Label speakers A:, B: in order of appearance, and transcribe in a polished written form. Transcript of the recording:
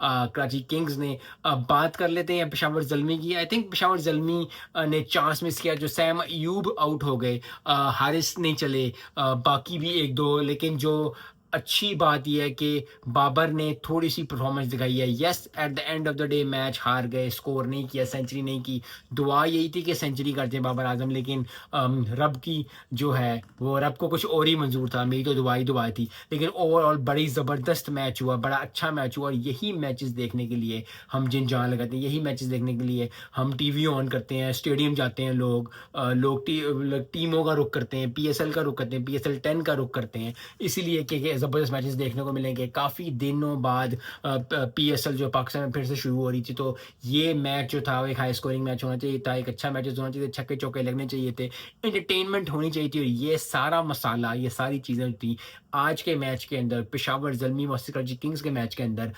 A: Karachi Kings ने। बात कर लेते हैं पेशावर ज़ल्मी की। आई थिंक पेशावर ज़ल्मी ने चांस मिस किया, जो सैम अयूब आउट हो गए, हारिस नहीं चले, बाकी भी 1-2, लेकिन जो अच्छी बात ये है कि बाबर ने थोड़ी-सी परफ़ॉर्मेंस दिखाई है। Yes, at the end of the day match हार गए, स्कोर नहीं किया, सेंचुरी नहीं की। दुआ यही थी कि सेंचुरी कर दें बाबर आज़म, लेकिन रब की जो है वो रब को कुछ और ही मंज़ूर था, मेरी तो दुआ ही दुआ थी। लेकिन ओवरऑल बड़ी ज़बरदस्त मैच हुआ, बड़ा अच्छा मैच हुआ, और यही मैचेस देखने के लिए हम जिन जान लगाते हैं, यही मैचेस देखने के लिए हम टीवी ऑन करते हैं, स्टेडियम जाते हैं लोग। टीमों का रुख करते हैं, पीएसएल का रुख करते हैं, पीएसएल 10 का रुख करते हैं, इसीलिए कि ज़बरदस्त मैचेस देखने को मिलेंगे। काफ़ी दिनों बाद पीएसएल जो पाकिस्तान में फिर से शुरू हो रही थी, तो ये मैच जो था वो एक हाई स्कोरिंग मैच होना चाहिए था, एक अच्छा मैचेस होना चाहिए, छक्के चौके लगने चाहिए थे, एंटरटेनमेंट होनी चाहिए थी, और ये सारा मसाला, ये सारी चीज़ें थी आज के मैच के अंदर, पेशावर ज़ल्मी वर्सेस कराची किंग्स के मैच के अंदर।